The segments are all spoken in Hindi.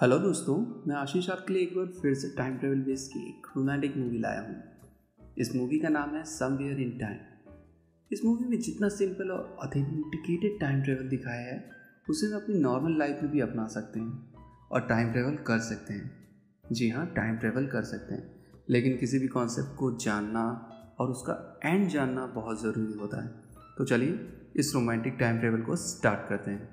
हेलो दोस्तों, मैं आशीष आपके लिए एक बार फिर से टाइम ट्रेवल बेस्ड की एक रोमांटिक मूवी लाया हूँ। इस मूवी का नाम है समवेयर इन टाइम। इस मूवी में जितना सिंपल और ऑथेंटिकेटेड टाइम ट्रेवल दिखाया है उसे हम अपनी नॉर्मल लाइफ में भी अपना सकते हैं और टाइम ट्रेवल कर सकते हैं। जी हाँ, टाइम ट्रेवल कर सकते हैं, लेकिन किसी भी कॉन्सेप्ट को जानना और उसका एंड जानना बहुत ज़रूरी होता है। तो चलिए इस रोमांटिक टाइम ट्रेवल को स्टार्ट करते हैं।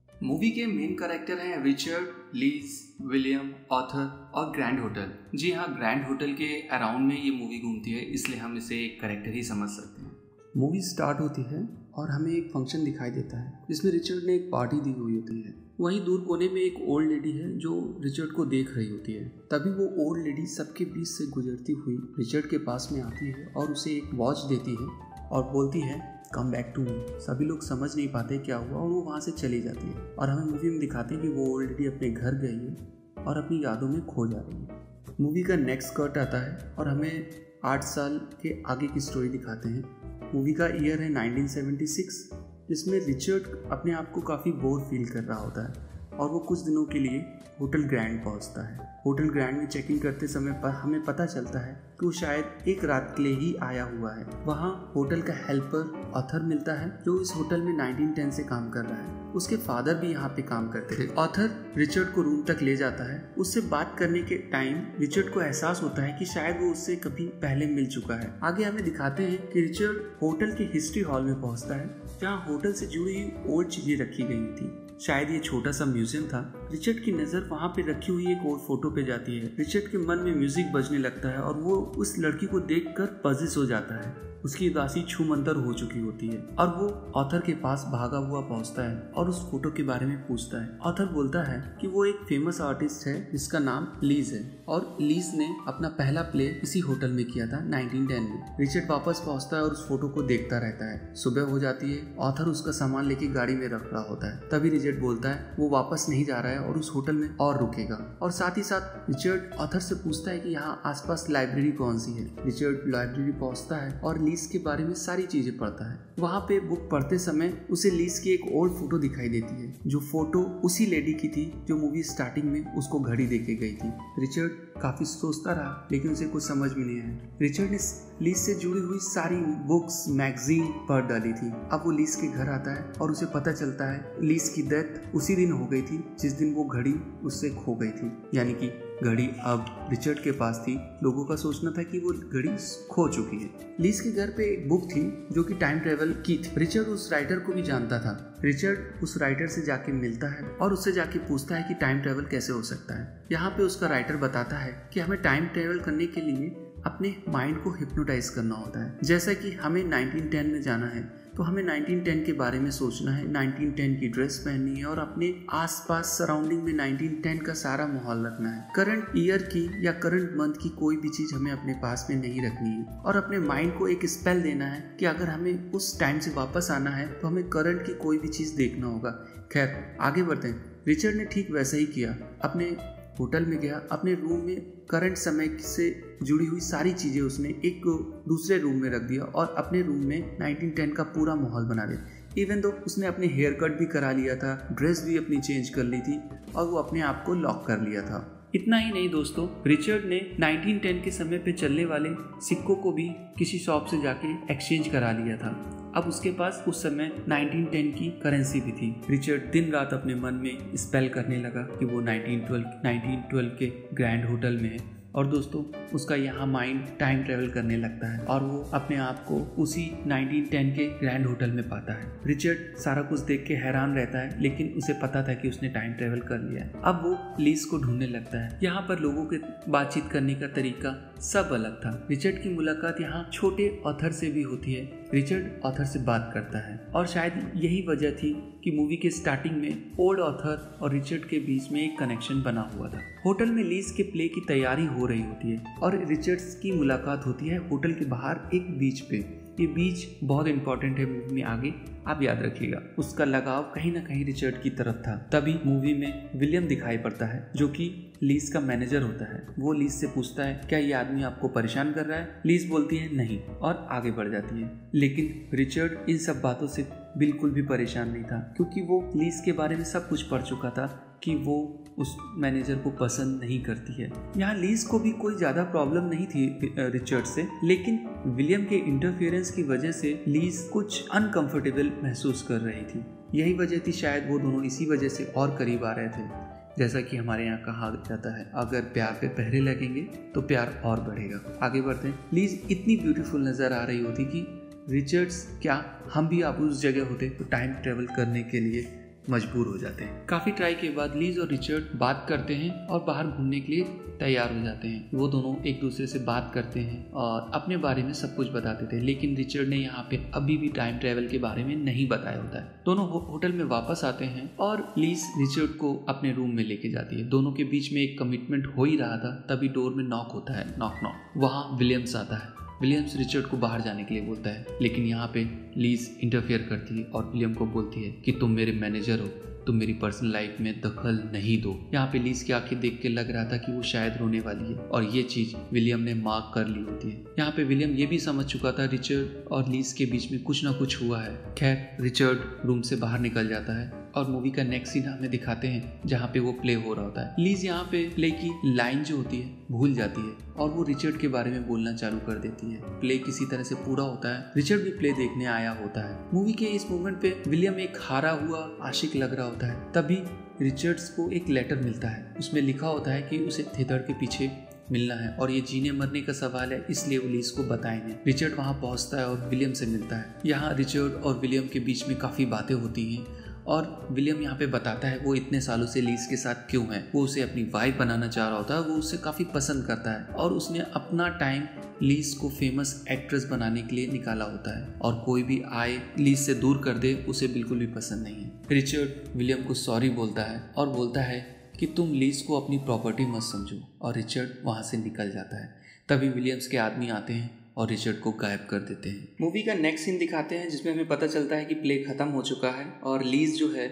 मूवी के मेन कैरेक्टर हैं रिचर्ड, लीज, विलियम, ऑथर और ग्रैंड होटल। जी हाँ, ग्रैंड होटल के अराउंड में ये मूवी घूमती है, इसलिए हम इसे एक कैरेक्टर ही समझ सकते हैं। मूवी स्टार्ट होती है और हमें एक फंक्शन दिखाई देता है जिसमें रिचर्ड ने एक पार्टी दी हुई होती है। वहीं दूर कोने में एक ओल्ड लेडी है जो रिचर्ड को देख रही होती है। तभी वो ओल्ड लेडी सबके बीच से गुजरती हुई रिचर्ड के पास में आती है और उसे एक वॉच देती है और बोलती है कम बैक टू मी। सभी लोग समझ नहीं पाते क्या हुआ और वो वहाँ से चली जाती है और हमें मूवी में दिखाते हैं कि वो ओल्ड लेडी अपने घर गई है और अपनी यादों में खो जा रही है। मूवी का नेक्स्ट कट आता है और हमें 8 साल के आगे की स्टोरी दिखाते हैं। मूवी का ईयर है 1976, जिसमें रिचर्ड अपने आप को काफ़ी बोर फील कर रहा होता है और वो कुछ दिनों के लिए होटल ग्रैंड पहुंचता है। होटल ग्रैंड में चेक इन करते समय पर हमें पता चलता है कि वो शायद एक रात के लिए ही आया हुआ है। वहाँ होटल का हेल्पर ऑथर मिलता है जो इस होटल में 1910 से काम कर रहा है। उसके फादर भी यहाँ पे काम करते थे। ऑथर रिचर्ड को रूम तक ले जाता है। उससे बात करने के टाइम रिचर्ड को एहसास होता है कि शायद वो उससे कभी पहले मिल चुका है। आगे हमें दिखाते हैं कि रिचर्ड होटल के हिस्ट्री हॉल में पहुंचता है जहाँ होटल से जुड़ी हुई ओल्ड चीजें रखी गई थी। शायद ये छोटा सा म्यूजियम था। रिचर्ड की नज़र वहाँ पे रखी हुई एक और फोटो पे जाती है। रिचर्ड के मन में म्यूजिक बजने लगता है और वो उस लड़की को देखकर पजिस हो जाता है। उसकी उदासी छूमंतर हो चुकी होती है और वो ऑथर के पास भागा हुआ पहुंचता है और उस फोटो के बारे में पूछता है। ऑथर बोलता है कि वो एक फेमस आर्टिस्ट है जिसका नाम लीज है और लीज ने अपना पहला प्ले इसी होटल में किया था 1910 में। रिचर्ड वापस पहुंचता है और उस फोटो को देखता रहता है। सुबह हो जाती है। ऑथर उसका सामान लेके गाड़ी में रख रहा होता है। तभी रिचर्ड बोलता है वो वापस नहीं जा रहा है और उस होटल में और रुकेगा। और साथ ही साथ रिचर्ड ऑथर से पूछता है कि यहाँ आसपास लाइब्रेरी कौन सी है। रिचर्ड लाइब्रेरी पहुंचता है और लीज के बारे में सारी चीजें पढ़ता है। वहाँ पे बुक पढ़ते समय उसे लीज की एक ओल्ड फोटो दिखाई देती है, जो फोटो उसी लेडी की थी जो मूवी स्टार्टिंग में उसको घड़ी देके गई थी। रिचर्ड काफी सोचता रहा लेकिन उसे कुछ समझ में नहीं आया। रिचर्ड ने लीज से जुड़ी हुई सारी बुक्स, मैगजीन पढ़ डाली थी। अब वो लीज के घर आता है और उसे पता चलता है लीज की डेथ उसी दिन हो गई थी जिस दिन वो घड़ी उससे खो गई थी, यानी कि घड़ी अब रिचर्ड के पास थी। लोगों का सोचना था कि वो घड़ी खो चुकी है। लीज के घर पे एक बुक थी जो कि टाइम ट्रेवल की थी। रिचर्ड उस राइटर को भी जानता था। रिचर्ड उस राइटर से जाके मिलता है और उससे जाके पूछता है कि टाइम ट्रेवल कैसे हो सकता है। यहाँ पे उसका राइटर बताता है कि हमें टाइम ट्रेवल करने के लिए अपने माइंड को हिप्नोटाइज करना होता है। जैसा कि हमें 1910 में जाना है तो हमें 1910 के बारे में सोचना है, 1910 की ड्रेस पहननी है और अपने आसपास सराउंडिंग में 1910 का सारा माहौल रखना है। करंट ईयर की या करंट मंथ की कोई भी चीज हमें अपने पास में नहीं रखनी है और अपने माइंड को एक स्पेल देना है कि अगर हमें उस टाइम से वापस आना है तो हमें करंट की कोई भी चीज देखना होगा। खैर आगे बढ़ते हैं। रिचर्ड ने ठीक वैसा ही किया। अपने होटल में गया, अपने रूम में करंट समय से जुड़ी हुई सारी चीजें उसने एक दूसरे रूम में रख दिया और अपने रूम में 1910 का पूरा माहौल बना दिया। इवन दो उसने अपने हेयर कट भी करा लिया था, ड्रेस भी अपनी चेंज कर ली थी और वो अपने आप को लॉक कर लिया था। इतना ही नहीं दोस्तों, रिचर्ड ने 1910 के समय पे चलने वाले सिक्कों को भी किसी शॉप से जाके एक्सचेंज करा लिया था। अब उसके पास उस समय 1910 की करेंसी भी थी। रिचर्ड दिन रात अपने मन में स्पेल करने लगा कि वो 1912 के ग्रैंड होटल में है और दोस्तों उसका यहाँ माइंड टाइम ट्रेवल करने लगता है और वो अपने आप को उसी 1910 के ग्रैंड होटल में पाता है। रिचर्ड सारा कुछ देख के हैरान रहता है लेकिन उसे पता था कि उसने टाइम ट्रेवल कर लिया है। अब वो लीज को ढूंढने लगता है। यहाँ पर लोगों के बातचीत करने का तरीका सब अलग था। रिचर्ड की मुलाकात यहाँ छोटे ऑथर से भी होती है। रिचर्ड ऑथर से बात करता है और शायद यही वजह थी कि मूवी के स्टार्टिंग में ओल्ड ऑथर और रिचर्ड के बीच में एक कनेक्शन बना हुआ था। होटल में लीज के प्ले की तैयारी हो रही होती है और रिचर्ड की मुलाकात होती है होटल के बाहर एक बीच पे। ये बीच बहुत इंपॉर्टेंट है मूवी में, आप याद रखिएगा उसका लगाव कहीं ना कहीं रिचर्ड की तरफ था। तभी मूवी में विलियम दिखाई पड़ता है जो कि लीज का मैनेजर होता है। वो लीज से पूछता है क्या ये आदमी आपको परेशान कर रहा है। लीज बोलती है नहीं और आगे बढ़ जाती है। लेकिन रिचर्ड इन सब बातों से बिल्कुल भी परेशान नहीं था क्योंकि वो लीज के बारे में सब कुछ पढ़ चुका था कि वो उस मैनेजर को पसंद नहीं करती है। यहाँ लीज को भी कोई ज्यादा प्रॉब्लम नहीं थी रिचर्ड से, लेकिन विलियम के इंटरफेरेंस की वजह से लीज कुछ अनकंफर्टेबल महसूस कर रही थी। यही वजह थी शायद वो दोनों इसी वजह से और करीब आ रहे थे। जैसा कि हमारे यहाँ कहा जाता है अगर प्यार पे पहरे लगेंगे तो प्यार और बढ़ेगा। आगे बढ़ते हैं। लीज इतनी ब्यूटीफुल नजर आ रही होती कि रिचर्ड्स क्या हम भी आप उस जगह होते तो टाइम ट्रेवल करने के लिए मजबूर हो जाते हैं। काफी ट्राई के बाद लीज और रिचर्ड बात करते हैं और बाहर घूमने के लिए तैयार हो जाते हैं। वो दोनों एक दूसरे से बात करते हैं और अपने बारे में सब कुछ बताते थे, लेकिन रिचर्ड ने यहाँ पे अभी भी टाइम ट्रेवल के बारे में नहीं बताया होता है। दोनों होटल में वापस आते हैं और लीज रिचर्ड को अपने रूम में लेके जाती है। दोनों के बीच में एक कमिटमेंट हो ही रहा था, तभी डोर में नॉक होता है। नॉक वहाँ विलियम्स आता है। विलियम्स रिचर्ड को बाहर जाने के लिए बोलता है, लेकिन यहाँ पे लीज इंटरफेयर करती है और विलियम को बोलती है कि तुम मेरे मैनेजर हो, तुम मेरी पर्सनल लाइफ में दखल नहीं दो। यहाँ पे लीज की आंखें देख के लग रहा था कि वो शायद रोने वाली है और ये चीज विलियम ने मार्क कर ली होती है। यहाँ पे विलियम ये भी समझ चुका था रिचर्ड और लीज के बीच में कुछ ना कुछ हुआ है। खैर रिचर्ड रूम से बाहर निकल जाता है और मूवी का नेक्स्ट सीन हमें दिखाते हैं जहाँ पे वो प्ले हो रहा होता है। लीज यहाँ पे प्ले की लाइन जो होती है भूल जाती है और वो रिचर्ड के बारे में बोलना चालू कर देती है। प्ले किसी तरह से पूरा होता है। रिचर्ड भी प्ले देखने आया होता है। मूवी के इस मोमेंट पे विलियम एक हारा हुआ आशिक लग रहा होता है। तभी रिचर्ड्स को एक लेटर मिलता है। उसमें लिखा होता है कि उसे थिएटर के पीछे मिलना है और ये जीने मरने का सवाल है, इसलिए वो लीज को बताएंगे। रिचर्ड वहाँ पहुँचता है और विलियम से मिलता है। यहाँ रिचर्ड और विलियम के बीच में काफ़ी बातें होती हैं और विलियम यहाँ पे बताता है वो इतने सालों से लीज के साथ क्यों है। वो उसे अपनी वाइफ बनाना चाह रहा होता है। वो उसे काफ़ी पसंद करता है और उसने अपना टाइम लीज को फेमस एक्ट्रेस बनाने के लिए निकाला होता है और कोई भी आए लीज से दूर कर दे उसे बिल्कुल भी पसंद नहीं है। रिचर्ड विलियम को सॉरी बोलता है और बोलता है कि तुम लीज को अपनी प्रॉपर्टी मत समझो और रिचर्ड वहाँ से निकल जाता है। तभी विलियम्स के आदमी आते हैं और रिचर्ड को गायब कर देते हैं। मूवी का नेक्स्ट सीन दिखाते हैं जिसमें हमें पता चलता है कि प्ले खत्म हो चुका है और लीज जो है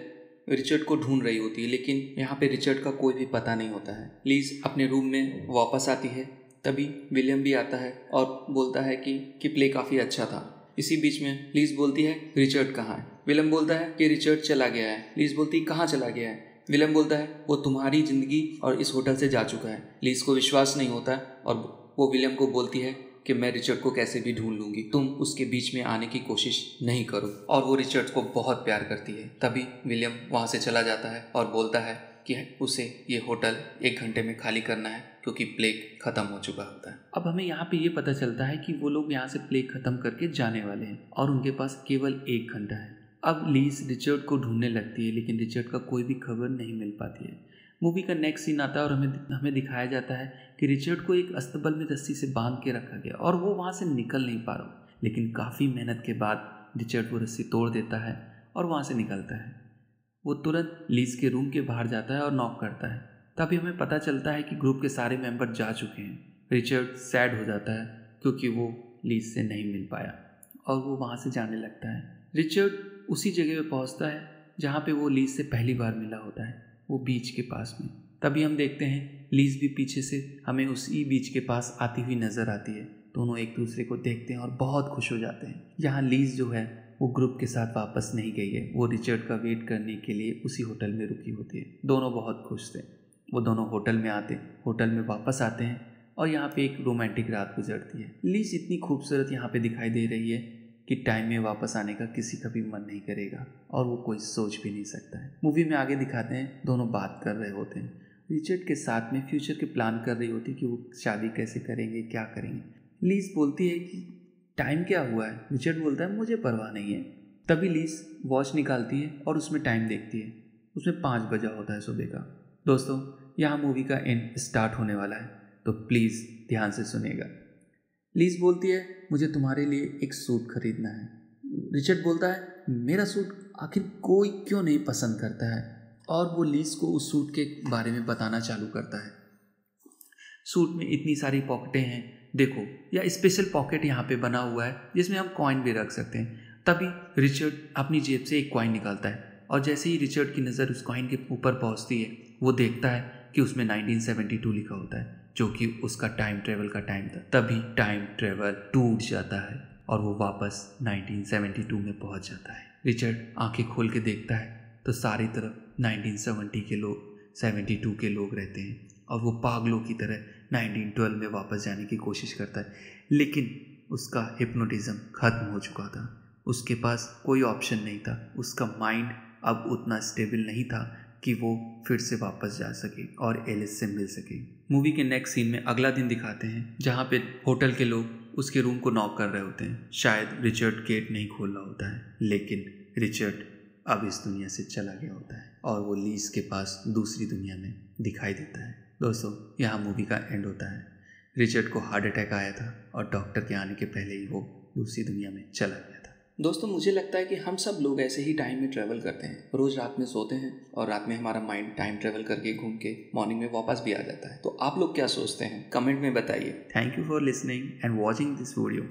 रिचर्ड को ढूंढ रही होती है, लेकिन यहाँ पे रिचर्ड का कोई भी पता नहीं होता है। लीज अपने रूम में वापस आती है। तभी विलियम भी आता है और बोलता है कि प्ले काफ़ी अच्छा था। इसी बीच में लीज बोलती है रिचर्ड कहाँ है। विलियम बोलता है कि रिचर्ड चला गया है। लीज बोलती है कहाँ चला गया है। विलियम बोलता है वो तुम्हारी जिंदगी और इस होटल से जा चुका है। लीज को विश्वास नहीं होता और वो विलियम को बोलती है कि मैं रिचर्ड को कैसे भी ढूंढ लूंगी, तुम उसके बीच में आने की कोशिश नहीं करो। और वो रिचर्ड को बहुत प्यार करती है। तभी विलियम वहाँ से चला जाता है और बोलता है कि उसे ये होटल 1 घंटे में खाली करना है क्योंकि प्ले खत्म हो चुका होता है। अब हमें यहाँ पे ये पता चलता है कि वो लोग यहाँ से प्ले खत्म करके जाने वाले हैं और उनके पास केवल 1 घंटा है। अब लीज रिचर्ड को ढूंढने लगती है, लेकिन रिचर्ड का कोई भी खबर नहीं मिल पाती है। मूवी का नेक्स्ट सीन आता है और हमें दिखाया जाता है कि रिचर्ड को एक अस्तबल में रस्सी से बांध के रखा गया और वो वहाँ से निकल नहीं पा रहा। लेकिन काफ़ी मेहनत के बाद रिचर्ड वो रस्सी तोड़ देता है और वहाँ से निकलता है। वो तुरंत लीज के रूम के बाहर जाता है और नॉक करता है। तभी हमें पता चलता है कि ग्रुप के सारे मेंबर जा चुके हैं। रिचर्ड सैड हो जाता है क्योंकि वो लीज से नहीं मिल पाया और वो वहाँ से जाने लगता है। रिचर्ड उसी जगह पे पहुँचता है जहाँ पे वो लीज से पहली बार मिला होता है, वो बीच के पास में। तभी हम देखते हैं लीज भी पीछे से हमें उसी बीच के पास आती हुई नजर आती है। दोनों एक दूसरे को देखते हैं और बहुत खुश हो जाते हैं। यहाँ लीज जो है वो ग्रुप के साथ वापस नहीं गई है। वो रिचर्ड का वेट करने के लिए उसी होटल में रुकी होती है। दोनों बहुत खुश थे। वो दोनों होटल में वापस आते हैं और यहाँ पे एक रोमांटिक रात गुजरती है। लीज इतनी खूबसूरत यहाँ पे दिखाई दे रही है कि टाइम में वापस आने का किसी का भी मन नहीं करेगा और वो कोई सोच भी नहीं सकता है। मूवी में आगे दिखाते हैं दोनों बात कर रहे होते हैं। रिचर्ड के साथ में फ्यूचर के प्लान कर रही होती है कि वो शादी कैसे करेंगे, क्या करेंगे। लीज बोलती है कि टाइम क्या हुआ है। रिचर्ड बोलता है मुझे परवाह नहीं है। तभी लीज वॉच निकालती है और उसमें टाइम देखती है। उसमें 5 बजा होता है सुबह का। दोस्तों यहाँ मूवी का एंड स्टार्ट होने वाला है, तो प्लीज़ ध्यान से सुनिएगा। लीज बोलती है मुझे तुम्हारे लिए एक सूट खरीदना है। रिचर्ड बोलता है मेरा सूट आखिर कोई क्यों नहीं पसंद करता है, और वो लीज को उस सूट के बारे में बताना चालू करता है। सूट में इतनी सारी पॉकेटें हैं, देखो यह स्पेशल पॉकेट यहाँ पे बना हुआ है जिसमें हम कॉइन भी रख सकते हैं। तभी रिचर्ड अपनी जेब से एक कॉइन निकालता है और जैसे ही रिचर्ड की नज़र उस कॉइन के ऊपर पहुंचती है वो देखता है कि उसमें 1972 लिखा होता है, जो कि उसका टाइम ट्रेवल का टाइम था। तभी टाइम ट्रेवल टूट जाता है और वो वापस 1972 में पहुंच जाता है। रिचर्ड आंखें खोल के देखता है तो सारी तरफ 1972 के लोग रहते हैं और वो पागलों की तरह 1912 में वापस जाने की कोशिश करता है, लेकिन उसका हिप्नोटिज्म खत्म हो चुका था। उसके पास कोई ऑप्शन नहीं था। उसका माइंड अब उतना स्टेबल नहीं था कि वो फिर से वापस जा सके और एलिस से मिल सके। मूवी के नेक्स्ट सीन में अगला दिन दिखाते हैं जहाँ पे होटल के लोग उसके रूम को नॉक कर रहे होते हैं। शायद रिचर्ड गेट नहीं खोल रहा होता है, लेकिन रिचर्ड अब इस दुनिया से चला गया होता है और वो लीज के पास दूसरी दुनिया में दिखाई देता है। दोस्तों, यहाँ मूवी का एंड होता है। रिचर्ड को हार्ट अटैक आया था और डॉक्टर के आने के पहले ही वो दूसरी दुनिया में चला गया था। दोस्तों, मुझे लगता है कि हम सब लोग ऐसे ही टाइम में ट्रैवल करते हैं। रोज रात में सोते हैं और रात में हमारा माइंड टाइम ट्रैवल करके घूम के मॉर्निंग में वापस भी आ जाता है। तो आप लोग क्या सोचते हैं? कमेंट में बताइए। Thank you for listening and watching this video.